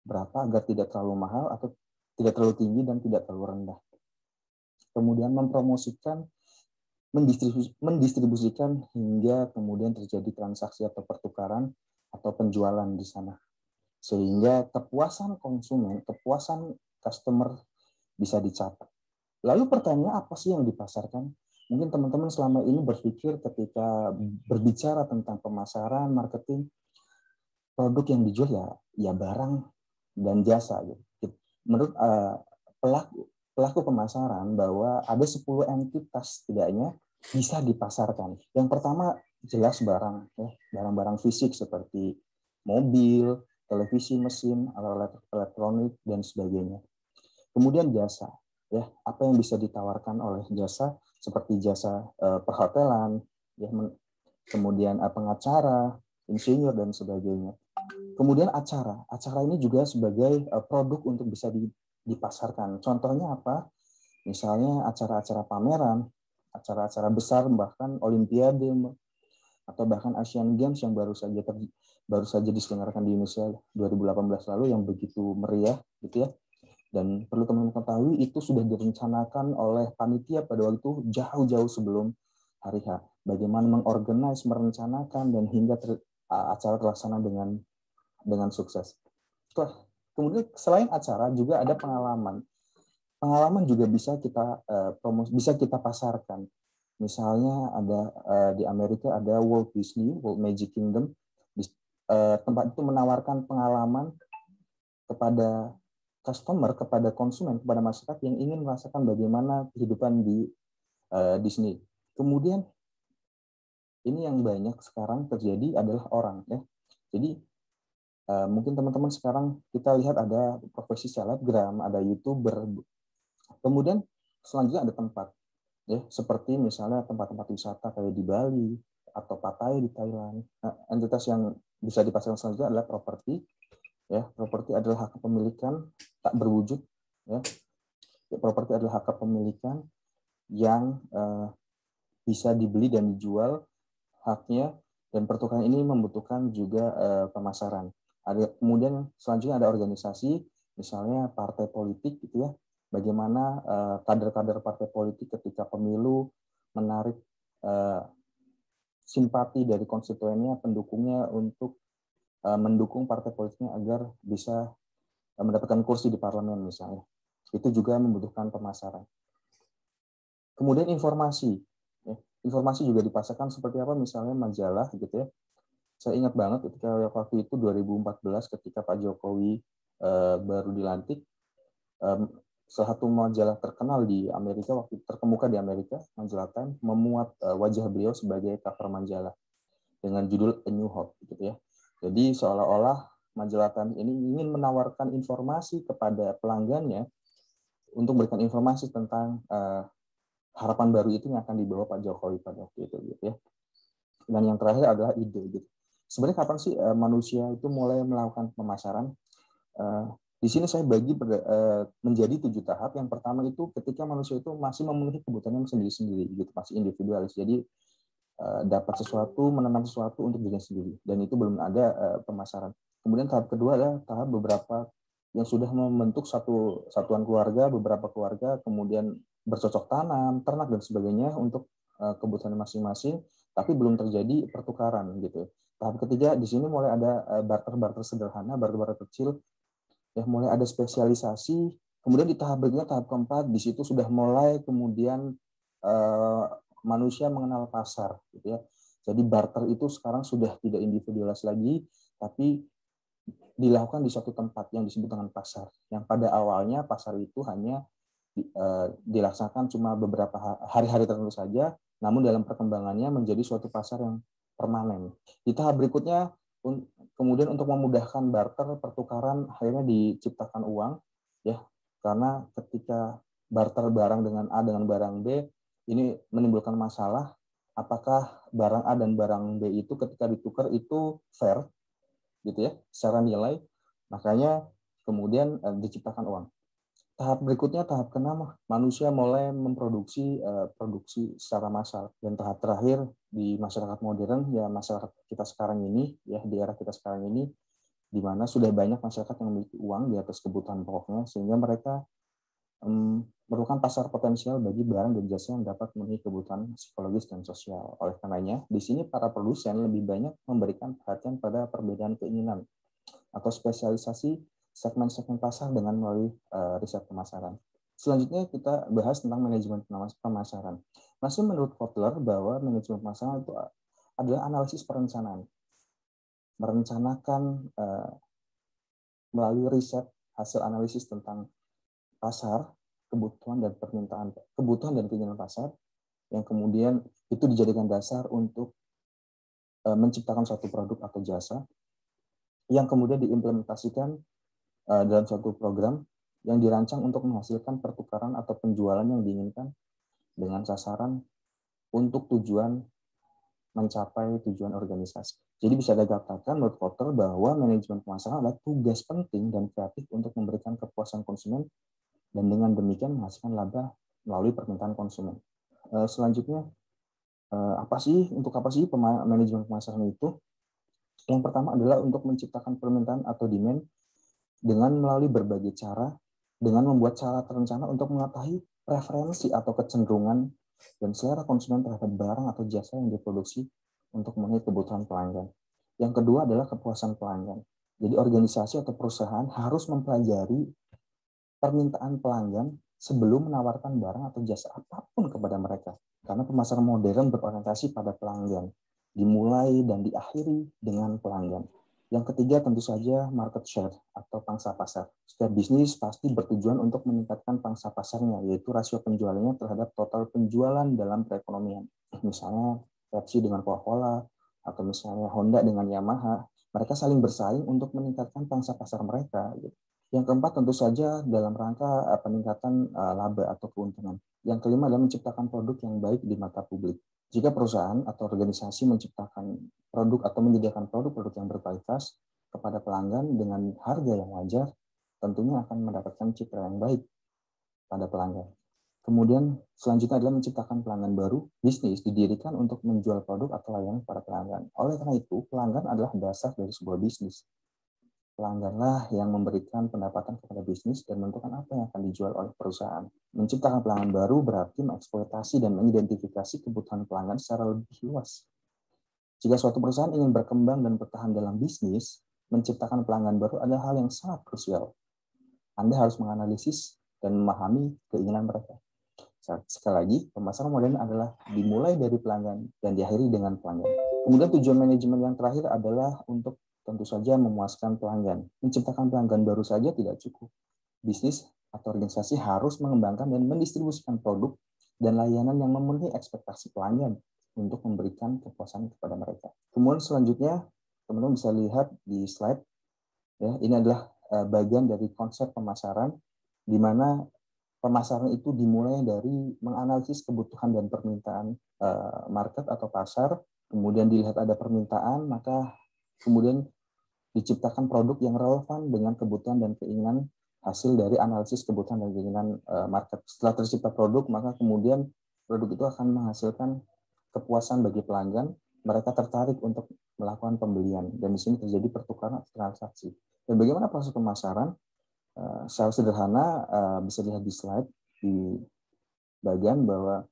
berapa agar tidak terlalu mahal atau tidak terlalu tinggi dan tidak terlalu rendah. Kemudian mempromosikan, mendistribusikan hingga kemudian terjadi transaksi atau pertukaran atau penjualan di sana. Sehingga kepuasan konsumen, kepuasan customer bisa dicapai. Lalu pertanyaannya, apa sih yang dipasarkan? Mungkin teman-teman selama ini berpikir ketika berbicara tentang pemasaran, marketing, produk yang dijual ya barang dan jasa. Menurut pelaku pemasaran bahwa ada 10 entitas setidaknya bisa dipasarkan. Yang pertama jelas barang, ya, barang-barang fisik seperti mobil, televisi, mesin, alat elektronik dan sebagainya. Kemudian jasa, ya, apa yang bisa ditawarkan oleh jasa seperti jasa perhotelan, ya, kemudian pengacara, insinyur dan sebagainya. Kemudian acara ini juga sebagai produk untuk bisa dipasarkan. Contohnya apa? Misalnya acara-acara pameran, acara-acara besar, bahkan Olimpiade, atau bahkan Asian Games yang baru saja baru saja diselenggarakan di Indonesia 2018 lalu yang begitu meriah gitu ya. Dan perlu teman-teman ketahui itu sudah direncanakan oleh panitia pada waktu itu jauh-jauh sebelum hari H. Bagaimana mengorganize, merencanakan, dan hingga acara terlaksana dengan sukses. Kemudian selain acara juga ada pengalaman. Pengalaman juga bisa kita bisa kita pasarkan. Misalnya ada di Amerika ada Walt Disney, Walt Magic Kingdom. Tempat itu menawarkan pengalaman kepada customer, kepada konsumen, kepada masyarakat yang ingin merasakan bagaimana kehidupan di Disney. Kemudian ini yang banyak sekarang terjadi adalah orang ya. Jadi mungkin teman-teman sekarang kita lihat ada profesi selebgram, ada YouTuber. Kemudian selanjutnya ada tempat ya, seperti misalnya tempat-tempat wisata kayak di Bali atau Pattaya di Thailand. Nah, entitas yang bisa dipasarkan selanjutnya adalah properti. Ya, properti adalah hak kepemilikan tak berwujud. Ya, properti adalah hak kepemilikan yang bisa dibeli dan dijual haknya, dan pertukaran ini membutuhkan juga pemasaran. Kemudian selanjutnya ada organisasi, misalnya partai politik gitu ya. Bagaimana kader-kader partai politik ketika pemilu menarik simpati dari konstituennya, pendukungnya untuk mendukung partai politiknya agar bisa mendapatkan kursi di parlemen misalnya. Itu juga membutuhkan pemasaran. Kemudian informasi. Informasi juga dipasarkan seperti apa, misalnya majalah gitu ya. Saya ingat banget ketika waktu itu 2014 ketika Pak Jokowi baru dilantik, salah satu majalah terkenal di Amerika, waktu terkemuka di Amerika, majalah Time, memuat wajah beliau sebagai cover majalah dengan judul A New Hope gitu ya. Jadi seolah-olah majalah Time ini ingin menawarkan informasi kepada pelanggannya untuk memberikan informasi tentang harapan baru itu yang akan dibawa Pak Jokowi pada waktu itu gitu ya. Dan yang terakhir adalah ide gitu. Sebenarnya kapan sih manusia itu mulai melakukan pemasaran? Di sini saya bagi menjadi 7 tahap. Yang pertama itu ketika manusia itu masih memenuhi kebutuhannya sendiri-sendiri gitu, masih individualis. Jadi dapat sesuatu, menanam sesuatu untuk dirinya sendiri, dan itu belum ada pemasaran. Kemudian tahap kedua adalah tahap beberapa yang sudah membentuk satu satuan keluarga, beberapa keluarga, kemudian bercocok tanam, ternak dan sebagainya untuk kebutuhan masing-masing, tapi belum terjadi pertukaran gitu. Tahap ketiga di sini mulai ada barter-barter sederhana, barter-barter kecil, ya mulai ada spesialisasi. Kemudian di tahap berikutnya, tahap keempat, di situ sudah mulai kemudian manusia mengenal pasar gitu ya. Jadi barter itu sekarang sudah tidak individualis lagi, tapi dilakukan di suatu tempat yang disebut dengan pasar. Yang pada awalnya pasar itu hanya dilaksanakan cuma beberapa hari-hari tertentu saja, namun dalam perkembangannya menjadi suatu pasar yang permanen. Di tahap berikutnya kemudian untuk memudahkan barter, pertukaran, akhirnya diciptakan uang ya. Karena ketika barter barang dengan A dengan barang B, ini menimbulkan masalah, apakah barang A dan barang B itu ketika ditukar itu fair gitu ya secara nilai, makanya kemudian diciptakan uang. Tahap berikutnya, tahap ke-6, manusia mulai memproduksi produksi secara massal. Dan tahap terakhir di masyarakat modern, ya masyarakat kita sekarang ini, ya di era kita sekarang ini, di mana sudah banyak masyarakat yang memiliki uang di atas kebutuhan pokoknya, sehingga mereka merupakan pasar potensial bagi barang dan jasa yang dapat memenuhi kebutuhan psikologis dan sosial. Oleh karenanya, di sini para produsen lebih banyak memberikan perhatian pada perbedaan keinginan atau spesialisasi segmen-segmen pasar dengan melalui riset pemasaran. Selanjutnya kita bahas tentang manajemen pemasaran. Masih menurut Kotler bahwa manajemen pemasaran itu adalah analisis perencanaan. Merencanakan melalui riset hasil analisis tentang pasar, kebutuhan dan permintaan, kebutuhan dan keinginan pasar, yang kemudian itu dijadikan dasar untuk menciptakan suatu produk atau jasa yang kemudian diimplementasikan dalam suatu program yang dirancang untuk menghasilkan pertukaran atau penjualan yang diinginkan dengan sasaran untuk tujuan mencapai tujuan organisasi. Jadi bisa dikatakan menurut Kotler bahwa manajemen pemasaran adalah tugas penting dan kreatif untuk memberikan kepuasan konsumen dan dengan demikian menghasilkan laba melalui permintaan konsumen. Selanjutnya, untuk apa sih manajemen pemasaran itu? Yang pertama adalah untuk menciptakan permintaan atau demand dengan melalui berbagai cara, dengan membuat cara terencana untuk mengetahui preferensi atau kecenderungan dan selera konsumen terhadap barang atau jasa yang diproduksi untuk memenuhi kebutuhan pelanggan. Yang kedua adalah kepuasan pelanggan. Jadi organisasi atau perusahaan harus mempelajari permintaan pelanggan sebelum menawarkan barang atau jasa apapun kepada mereka. Karena pemasaran modern berorientasi pada pelanggan, dimulai dan diakhiri dengan pelanggan. Yang ketiga tentu saja market share atau pangsa pasar. Setiap bisnis pasti bertujuan untuk meningkatkan pangsa pasarnya, yaitu rasio penjualannya terhadap total penjualan dalam perekonomian. Misalnya Pepsi dengan Coca-Cola, atau misalnya Honda dengan Yamaha, mereka saling bersaing untuk meningkatkan pangsa pasar mereka. Yang keempat tentu saja dalam rangka peningkatan laba atau keuntungan. Yang kelima adalah menciptakan produk yang baik di mata publik. Jika perusahaan atau organisasi menciptakan produk atau menyediakan produk-produk yang berkualitas kepada pelanggan dengan harga yang wajar, tentunya akan mendapatkan citra yang baik pada pelanggan. Kemudian selanjutnya adalah menciptakan pelanggan baru. Bisnis didirikan untuk menjual produk atau layanan para pelanggan. Oleh karena itu, pelanggan adalah dasar dari sebuah bisnis. Pelangganlah yang memberikan pendapatan kepada bisnis dan menentukan apa yang akan dijual oleh perusahaan. Menciptakan pelanggan baru berarti mengeksploitasi dan mengidentifikasi kebutuhan pelanggan secara lebih luas. Jika suatu perusahaan ingin berkembang dan bertahan dalam bisnis, menciptakan pelanggan baru adalah hal yang sangat krusial. Anda harus menganalisis dan memahami keinginan mereka. Sekali lagi, pemasaran modern adalah dimulai dari pelanggan dan diakhiri dengan pelanggan. Kemudian tujuan manajemen yang terakhir adalah untuk tentu saja memuaskan pelanggan. Menciptakan pelanggan baru saja tidak cukup. Bisnis atau organisasi harus mengembangkan dan mendistribusikan produk dan layanan yang memenuhi ekspektasi pelanggan untuk memberikan kepuasan kepada mereka. Kemudian selanjutnya, teman-teman bisa lihat di slide. Ya, ini adalah bagian dari konsep pemasaran, di mana pemasaran itu dimulai dari menganalisis kebutuhan dan permintaan market atau pasar, kemudian dilihat ada permintaan, maka kemudian diciptakan produk yang relevan dengan kebutuhan dan keinginan hasil dari analisis kebutuhan dan keinginan market. Setelah tercipta produk, maka kemudian produk itu akan menghasilkan kepuasan bagi pelanggan, mereka tertarik untuk melakukan pembelian, dan di sini terjadi pertukaran transaksi. Dan bagaimana proses pemasaran? Secara sederhana bisa dilihat di slide di bagian bahwa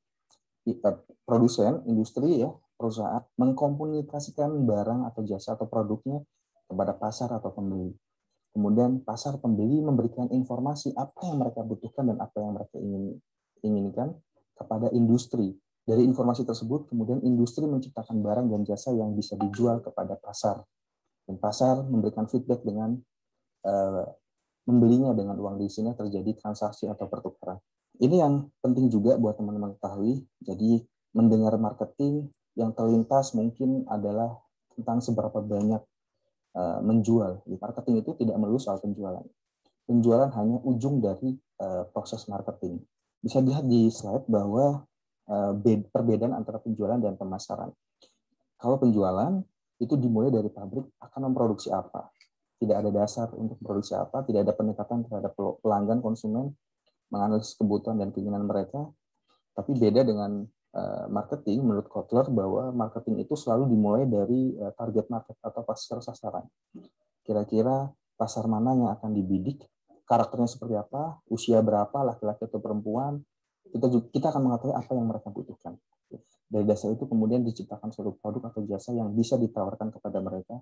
produsen, industri, ya, perusahaan mengkomunikasikan barang atau jasa atau produknya kepada pasar atau pembeli. Kemudian pasar pembeli memberikan informasi apa yang mereka butuhkan dan apa yang mereka inginkan kepada industri. Dari informasi tersebut, kemudian industri menciptakan barang dan jasa yang bisa dijual kepada pasar. Dan pasar memberikan feedback dengan membelinya dengan uang. Di sini terjadi transaksi atau pertukaran. Ini yang penting juga buat teman-teman ketahui. Jadi mendengar marketing yang terlintas mungkin adalah tentang seberapa banyak menjual. Di marketing itu tidak melulu soal penjualan. Penjualan hanya ujung dari proses marketing. Bisa dilihat di slide bahwa perbedaan antara penjualan dan pemasaran. Kalau penjualan itu dimulai dari pabrik akan memproduksi apa. Tidak ada dasar untuk produksi apa, tidak ada pendekatan terhadap pelanggan konsumen, menganalisis kebutuhan dan keinginan mereka. Tapi beda dengan marketing, menurut Kotler bahwa marketing itu selalu dimulai dari target market atau pasar sasaran. Kira-kira pasar mana yang akan dibidik, karakternya seperti apa, usia berapa, laki-laki atau perempuan, kita akan mengetahui apa yang mereka butuhkan. Dari dasar itu kemudian diciptakan suatu produk atau jasa yang bisa ditawarkan kepada mereka.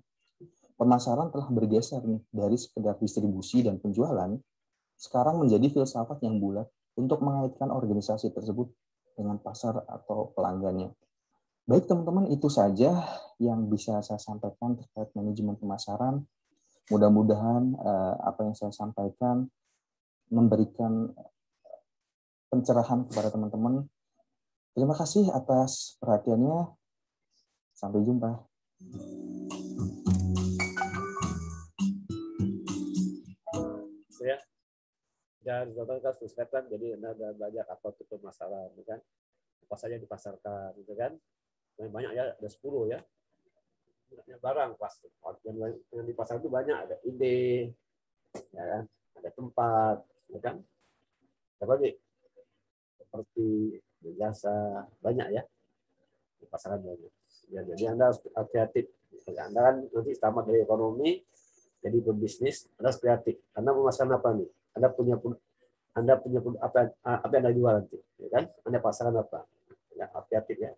Pemasaran telah bergeser nih, dari sekedar distribusi dan penjualan, sekarang menjadi filsafat yang bulat untuk mengaitkan organisasi tersebut dengan pasar atau pelanggannya. Baik teman-teman, itu saja yang bisa saya sampaikan terkait manajemen pemasaran. Mudah-mudahan apa yang saya sampaikan memberikan pencerahan kepada teman-teman. Terima kasih atas perhatiannya. Sampai jumpa. Ya. Dan teman-teman kan kan jadi ada banyak apa itu pemasaran, kan? Apa saja dipasarkan, gitu kan? Banyak ya, ada 10 ya. Banyak barang pas. Yang di pasar itu banyak, ada ide, ya kan? Ada tempat, ya kan? Apa lagi? Seperti jasa, banyak ya. Di pasaran banyak. Ya, jadi Anda harus kreatif. Anda kan nanti tamat dari ekonomi, jadi berbisnis, harus kreatif. Anda memasarkan apa nih? Anda punya apa yang Anda jual nanti, ya kan? Anda pasarkan apa? Ya, kreatif ya.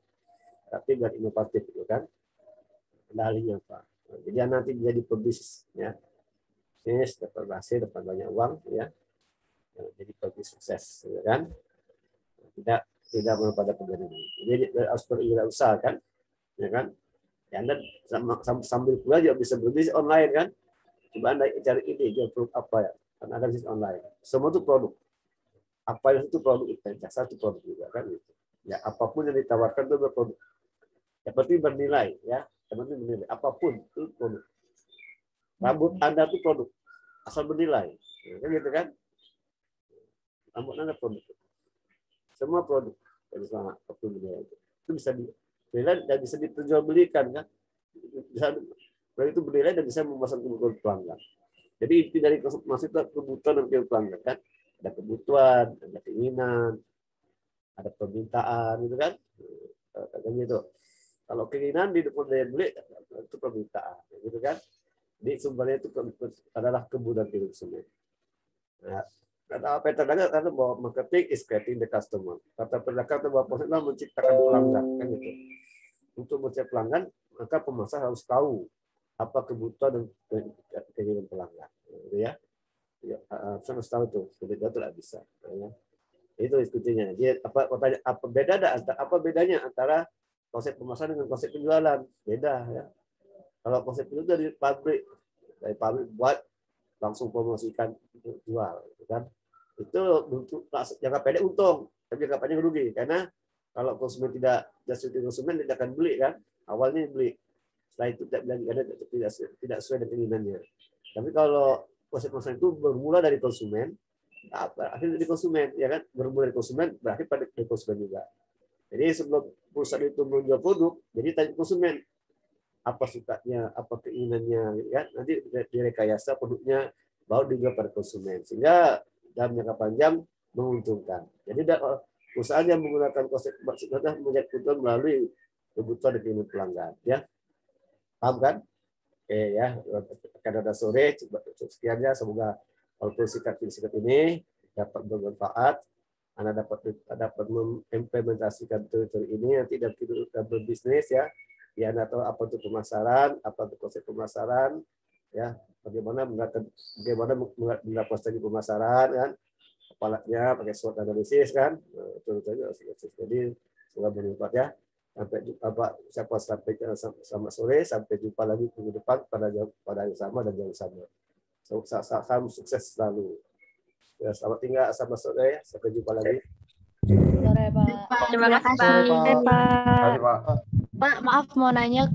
Kreatif dan inovatif, ya kan? Anda ahlinya apa? Jadi nanti jadi pebisnis, ya. Bisnis dapat berhasil, dapat banyak uang, ya. Jadi pebisnis sukses, ya kan? Tidak pada pekerjaan. Jadi harus berusaha kan, ya kan? Ya, Anda sambil kuliah juga bisa berbisnis online kan? Coba Anda cari ide, jual produk apa ya? Kan ada bisnis online. Semua itu produk. Apa itu produk, jasa itu produk juga kan? Gitu. Ya apapun yang ditawarkan itu berproduk. Yang penting bernilai, ya. Yang penting bernilai. Apapun itu produk. Rambut Anda itu produk, asal bernilai, ya, kan gitu kan? Rambut Anda produk. Semua produk dari selama waktu bernilai itu bisa bernilai dan bisa diperjualbelikan kan? Bisa itu bernilai dan bisa memasang kebutuhan pelanggan. Jadi inti dari maksudnya kebutuhan dan pelanggan kan? Ada kebutuhan, ada keinginan, ada permintaan, gitu kan? Katanya itu. Kalau keinginan di depan daya beli itu permintaan, gitu kan? Jadi sumbernya itu adalah kebutuhan konsumen. Nah, kata apa yang terdengar kata bahwa marketing is creating the customer. Kata perdagang itu bahwa adalah menciptakan pelanggan, kan gitu. Untuk menciptakan pelanggan, maka pemasar harus tahu apa kebutuhan dan keinginan pelanggan, gitu ya. Harus tahu tuh, tidak tidak bisa. Ya. Itu diskusinya. Jadi apa bedanya antara konsep pemasaran dengan konsep penjualan? Beda ya. Kalau konsep itu dari pabrik buat langsung promosikan jual, gitu kan? Itu untuk jangka pendek untung, tapi jangka panjang rugi karena kalau konsumen tidak konsumen tidak akan beli kan? Awalnya beli, setelah itu tidak sesuai dengan keinginannya. Tapi kalau konsep pemasaran itu bermula dari konsumen, akhirnya dari konsumen, ya kan? Bermula dari konsumen, berakhir pada konsumen juga. Jadi sebelum perusahaan itu menjual produk, jadi tanya konsumen apa sukanya, apa keinginannya, ya nanti direkayasa produknya baru dijual pada konsumen sehingga dalam jangka panjang menguntungkan. Jadi perusahaan yang menggunakan konsep maksudnya melihat kebutuhan melalui kebutuhan dan keinginan pelanggan, ya paham kan? Oke ya, akan ada sore sekian ya, semoga walaupun singkat ini dapat bermanfaat. Anda dapat mengimplementasikan teori ini nanti dalam berbisnis ya. Ya, Anda tahu apa itu pemasaran, apa itu konsep pemasaran, ya, bagaimana menggunakan strategi pemasaran kan, kepalanya pakai SWOT analisis kan, jadi semoga bermanfaat ya. Sampai jumpa Pak, siapa sampai sama sore, sampai jumpa lagi minggu depan pada yang sama dan jam sama. Salam sukses selalu. Ya, selamat tinggal sama sore, sampai jumpa lagi. Sore Pak. Terima kasih Pak. Pak, maaf mau nanya.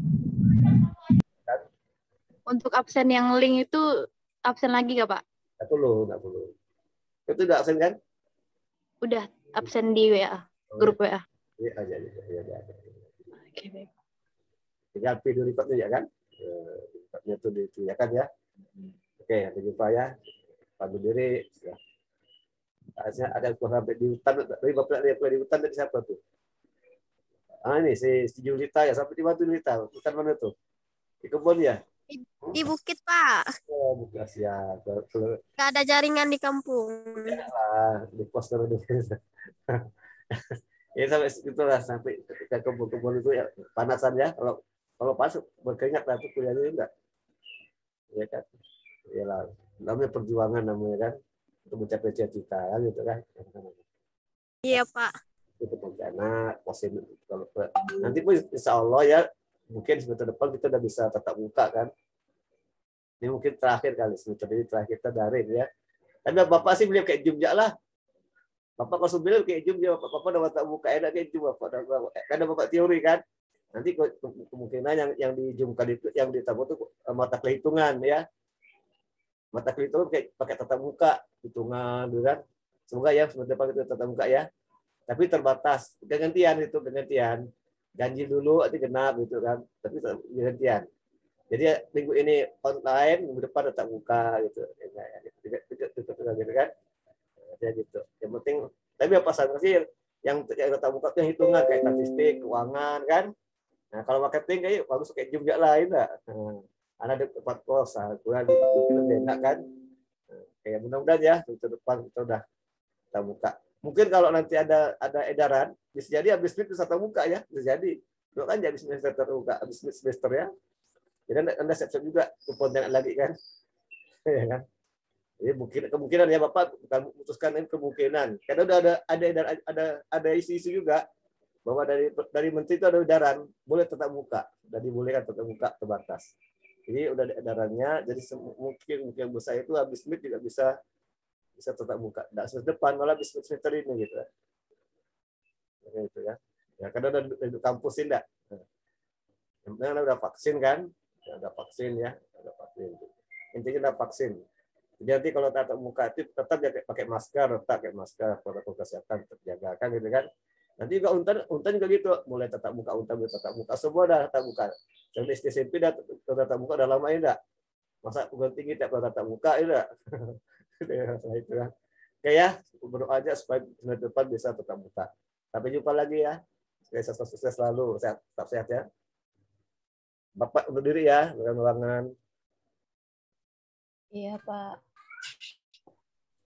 Untuk absen yang link itu absen lagi nggak Pak? Nggak perlu. Itu udah absen kan? Udah absen di WA, grup WA. Iya aja. Oke, baik. Tinggal video recordnya ya kan? Recordnya itu ya kan ya? Oke, sampai jumpa ya. Pak berdiri. Ya. Ada sampai di hutan, dari bapak di hutan dari siapa tuh? Ini si Julita ya, sampai di Batu Julita. Hutan mana tuh? Di kebun ya? Di bukit, Pak. Oh, bukan siap. Nggak ada jaringan di kampung. Ya, di pos dulu. Ya sampai itulah, sampai ke kebun-kebun itu ya panasan ya. Kalau panas berkeringat lah tuh kuliahnya enggak. Ya kan? Iyalah, namanya perjuangan namanya kan. Untuk mencapai cita-cita kan gitu kan. Iya, Pak. Itu rencana positif kalau nanti pun insya Allah ya mungkin semester depan kita udah bisa tatap muka kan. Ini mungkin terakhir kali semester ini terakhir kita daring ya. Tapi Bapak sih beliau kayak Zoom lah. Bapak kalau beliau kayak Zoom ya, Bapak udah tatap muka enak kayak Zoom Bapak. Karena Bapak teori kan. Nanti kemungkinan yang di Zoom kali itu yang ditabur itu mata perhitungan ya. Mata kuliah itu kayak pakai tatap muka, hitungan, gitu kan. Semoga ya semester depan kita tatap muka ya. Tapi terbatas, gantian. Ganjil dulu, nanti genap gitu kan. Tapi gantian. Jadi minggu ini online, minggu depan tatap muka gitu. Gitu kan. Ya gitu. Yang penting, tapi apa saja sih yang tatap muka itu hitungan kayak statistik, keuangan kan. Nah, kalau marketing kayak bagus kayak Zoom juga lain lah. Ada di tempat kos, kurang lebih enak kan. Kayak mudah-mudahan ya ke depan kita udah kita buka. Mungkin kalau nanti ada edaran, bisa jadi habis Smith bisa terbuka ya, bisa jadi. Itu kan jadi semester terbuka, habis semester ya. Jadi Anda siap-siap juga kepontianak lagi kan. Ya kan? Jadi kemungkinan ya Bapak bukan memutuskan ini kemungkinan. Karena udah ada isu-isu juga bahwa dari menteri itu ada edaran boleh tetap buka, dan dibolehkan tetap buka terbatas. Jadi udah ada edarannya, jadi mungkin besar itu habis Smith juga bisa tetap buka. Tidak semester depan malah habis semester ini gitu. Gitu ya. Ya karena udah di kampus enggak. Yang penting udah vaksin kan? Udah vaksin ya, udah vaksin. Intinya udah vaksin. Jadi nanti kalau tatap muka itu tetap pakai masker, pakai masker, protokol kesehatan terjaga kan gitu kan. Nanti juga untan juga gitu, mulai tetap muka, untan mulai tetap muka, semua udah tetap muka. Sampai SMP udah tetap muka udah lama ini enggak? Masa perguruan tinggi tidak pernah tetap muka ini enggak? Itu kan. Oke ya, berdoa aja supaya semester depan bisa tetap muka. Sampai jumpa lagi ya. Sukses selalu, tetap sehat ya. Bapak undur diri ya, ruangan. Iya, Pak.